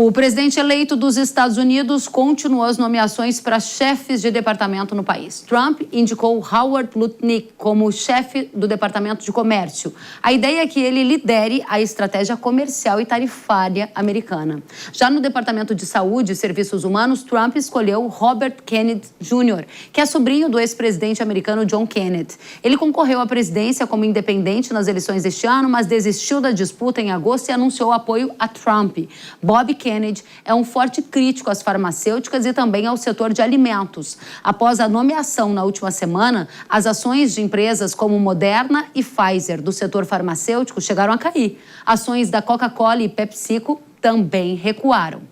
O presidente eleito dos Estados Unidos continuou as nomeações para chefes de departamento no país. Trump indicou Howard Lutnick como chefe do Departamento de Comércio. A ideia é que ele lidere a estratégia comercial e tarifária americana. Já no Departamento de Saúde e Serviços Humanos, Trump escolheu Robert Kennedy Jr., que é sobrinho do ex-presidente americano John Kennedy. Ele concorreu à presidência como independente nas eleições deste ano, mas desistiu da disputa em agosto e anunciou apoio a Trump. Bob Kennedy é um forte crítico às farmacêuticas e também ao setor de alimentos. Após a nomeação na última semana, as ações de empresas como Moderna e Pfizer do setor farmacêutico chegaram a cair. Ações da Coca-Cola e PepsiCo também recuaram.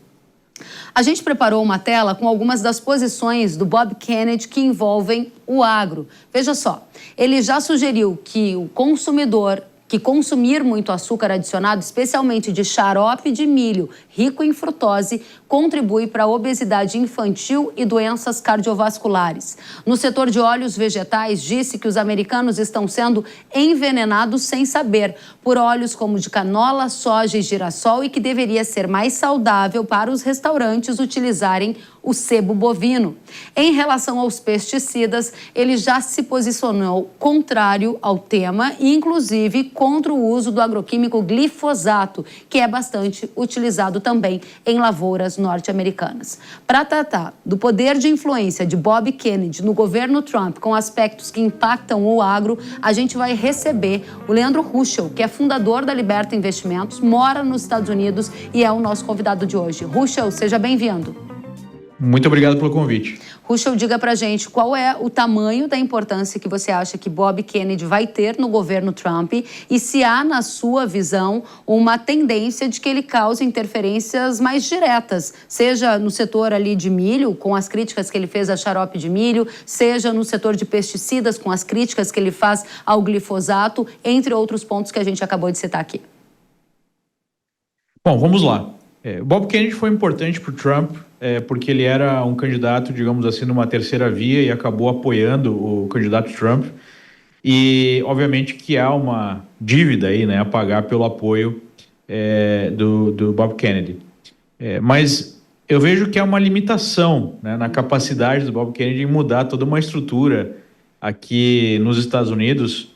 A gente preparou uma tela com algumas das posições do Bob Kennedy que envolvem o agro. Veja só, ele já sugeriu que o consumidor que consumir muito açúcar adicionado, especialmente de xarope de milho rico em frutose, contribui para a obesidade infantil e doenças cardiovasculares. No setor de óleos vegetais, disse que os americanos estão sendo envenenados sem saber por óleos como de canola, soja e girassol e que deveria ser mais saudável para os restaurantes utilizarem o sebo bovino. Em relação aos pesticidas, ele já se posicionou contrário ao tema e, inclusive, contra o uso do agroquímico glifosato, que é bastante utilizado também em lavouras norte-americanas. Para tratar do poder de influência de Bob Kennedy no governo Trump com aspectos que impactam o agro, a gente vai receber o Leandro Ruschel, que é fundador da Liberta Investimentos, mora nos Estados Unidos e é o nosso convidado de hoje. Ruschel, seja bem-vindo. Muito obrigado pelo convite. Ruschel, diga pra gente qual é o tamanho da importância que você acha que Bob Kennedy vai ter no governo Trump e se há, na sua visão, uma tendência de que ele cause interferências mais diretas, seja no setor ali de milho, com as críticas que ele fez a xarope de milho, seja no setor de pesticidas, com as críticas que ele faz ao glifosato, entre outros pontos que a gente acabou de citar aqui. Bom, vamos lá. Bob Kennedy foi importante para o Trump, porque ele era um candidato, digamos assim, numa terceira via e acabou apoiando o candidato Trump. E, obviamente, que há uma dívida aí, né, a pagar pelo apoio do Bob Kennedy. Mas eu vejo que há uma limitação, né, na capacidade do Bob Kennedy em mudar toda uma estrutura aqui nos Estados Unidos.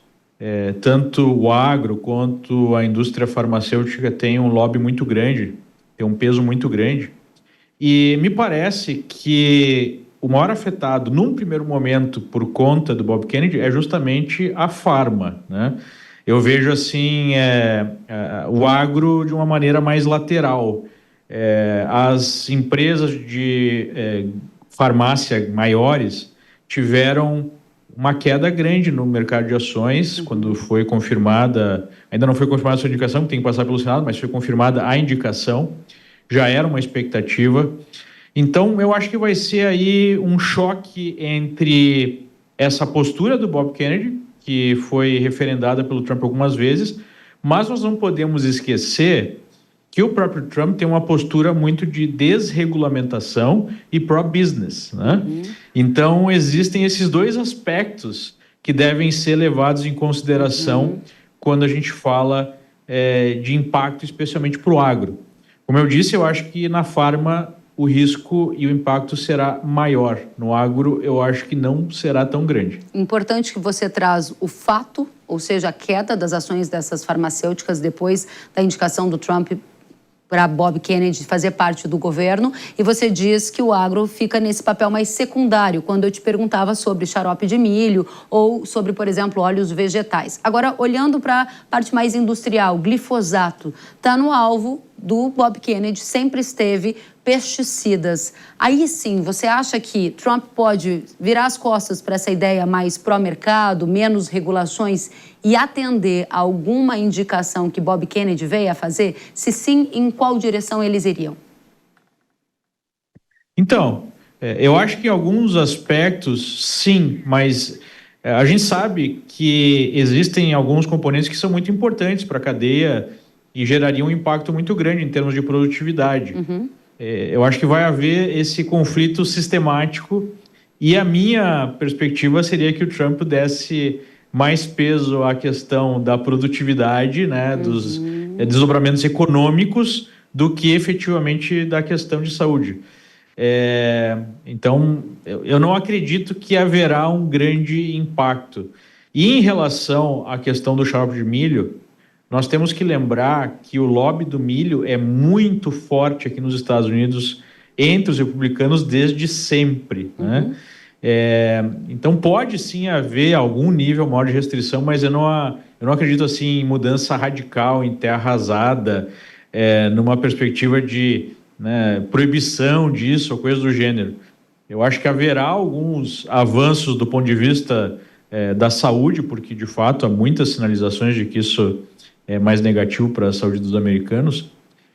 Tanto o agro quanto a indústria farmacêutica tem um lobby muito grande, tem um peso muito grande. E me parece que o maior afetado, num primeiro momento, por conta do Bob Kennedy, é justamente a farma, né? Eu vejo, assim, o agro de uma maneira mais lateral. As empresas de farmácia maiores tiveram uma queda grande no mercado de ações, quando foi confirmada, ainda não foi confirmada a sua indicação, tem que passar pelo Senado, mas foi confirmada a indicação, já era uma expectativa. Então, eu acho que vai ser aí um choque entre essa postura do Bob Kennedy, que foi referendada pelo Trump algumas vezes, mas nós não podemos esquecer que o próprio Trump tem uma postura muito de desregulamentação e pro-business, né? Então, existem esses dois aspectos que devem ser levados em consideração quando a gente fala de impacto, especialmente para o agro. Como eu disse, eu acho que na farma o risco e o impacto será maior. No agro, eu acho que não será tão grande. Importante que você traz o fato, ou seja, a queda das ações dessas farmacêuticas depois da indicação do Trump para Bob Kennedy fazer parte do governo, e você diz que o agro fica nesse papel mais secundário, quando eu te perguntava sobre xarope de milho ou sobre, por exemplo, óleos vegetais. Agora, olhando para a parte mais industrial, glifosato está no alvo do Bob Kennedy, sempre esteve pesticidas. Aí sim, você acha que Trump pode virar as costas para essa ideia mais pró-mercado, menos regulações e atender a alguma indicação que Bob Kennedy veio a fazer? Se sim, em qual direção eles iriam? Então, eu acho que em alguns aspectos, sim, mas a gente sabe que existem alguns componentes que são muito importantes para a cadeia e gerariam um impacto muito grande em termos de produtividade. Eu acho que vai haver esse conflito sistemático e a minha perspectiva seria que o Trump desse mais peso à questão da produtividade, né, dos desdobramentos econômicos, do que efetivamente da questão de saúde. Então, eu não acredito que haverá um grande impacto. E em relação à questão do xarope de milho, nós temos que lembrar que o lobby do milho é muito forte aqui nos Estados Unidos entre os republicanos desde sempre, né? Então pode sim haver algum nível maior de restrição, mas eu não acredito assim em mudança radical, em terra arrasada, numa perspectiva de, né, proibição disso ou coisa do gênero. Eu acho que haverá alguns avanços do ponto de vista da saúde, porque de fato há muitas sinalizações de que isso é mais negativo para a saúde dos americanos,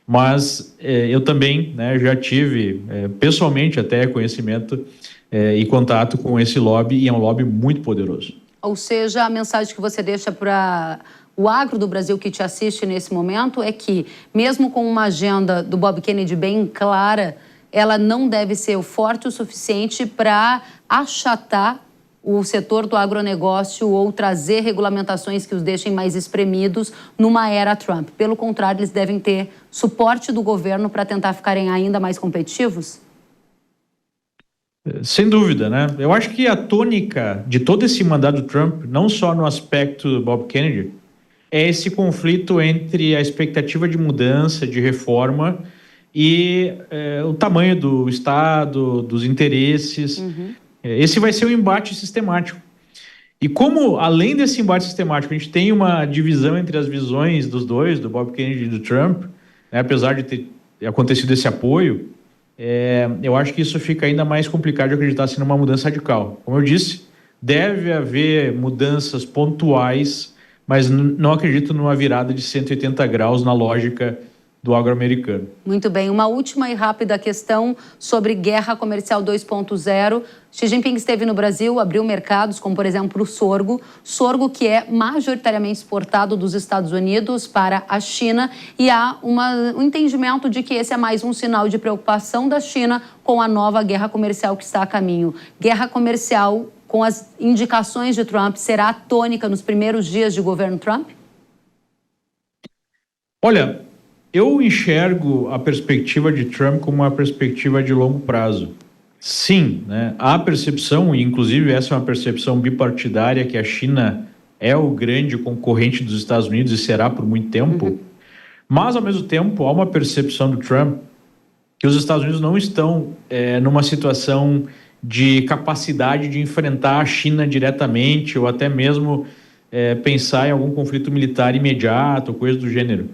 mas eu também, né, já tive pessoalmente até conhecimento e contato com esse lobby, e é um lobby muito poderoso. Ou seja, a mensagem que você deixa para o agro do Brasil que te assiste nesse momento é que, mesmo com uma agenda do Bob Kennedy bem clara, ela não deve ser forte o suficiente para achatar o setor do agronegócio ou trazer regulamentações que os deixem mais espremidos numa era Trump. Pelo contrário, eles devem ter suporte do governo para tentar ficarem ainda mais competitivos? Sem dúvida, né? Eu acho que a tônica de todo esse mandato do Trump, não só no aspecto do Bob Kennedy, é esse conflito entre a expectativa de mudança, de reforma e o tamanho do Estado, dos interesses. Esse vai ser um embate sistemático. E como, além desse embate sistemático, a gente tem uma divisão entre as visões dos dois, do Bob Kennedy e do Trump, né, apesar de ter acontecido esse apoio, eu acho que isso fica ainda mais complicado de acreditar assim, numa mudança radical. Como eu disse, deve haver mudanças pontuais, mas não acredito numa virada de 180 graus na lógica do agro-americano. Muito bem. Uma última e rápida questão sobre guerra comercial 2.0. Xi Jinping esteve no Brasil, abriu mercados, como por exemplo o sorgo que é majoritariamente exportado dos Estados Unidos para a China, e há um entendimento de que esse é mais um sinal de preocupação da China com a nova guerra comercial que está a caminho. Guerra comercial com as indicações de Trump será a tônica nos primeiros dias de governo Trump? Olha, eu enxergo a perspectiva de Trump como uma perspectiva de longo prazo. Sim, né? Há percepção, e inclusive essa é uma percepção bipartidária, que a China é o grande concorrente dos Estados Unidos e será por muito tempo. Mas, ao mesmo tempo, há uma percepção do Trump que os Estados Unidos não estão numa situação de capacidade de enfrentar a China diretamente ou até mesmo pensar em algum conflito militar imediato, coisa do gênero.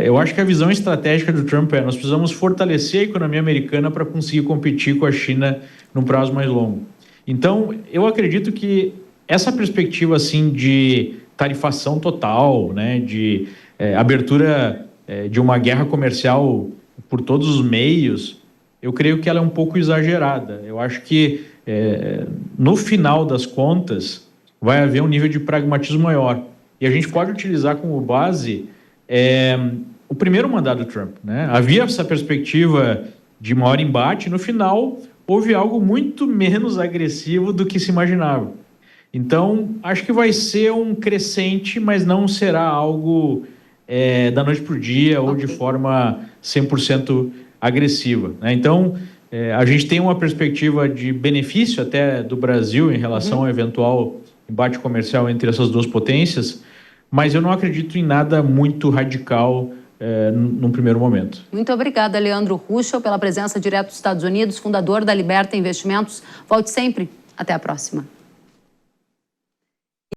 Eu acho que a visão estratégica do Trump nós precisamos fortalecer a economia americana para conseguir competir com a China num prazo mais longo. Então, eu acredito que essa perspectiva assim, de tarifação total, né, de abertura de uma guerra comercial por todos os meios, eu creio que ela é um pouco exagerada. Eu acho que, no final das contas, vai haver um nível de pragmatismo maior. E a gente pode utilizar como base o primeiro mandato do Trump, né? Havia essa perspectiva de maior embate, no final houve algo muito menos agressivo do que se imaginava. Então, acho que vai ser um crescente, mas não será algo da noite para o dia ou de forma 100% agressiva, né? Então, a gente tem uma perspectiva de benefício até do Brasil em relação ao eventual embate comercial entre essas duas potências, mas eu não acredito em nada muito radical num primeiro momento. Muito obrigada, Leandro Ruschel, pela presença direto dos Estados Unidos, fundador da Liberta Investimentos. Volte sempre. Até a próxima.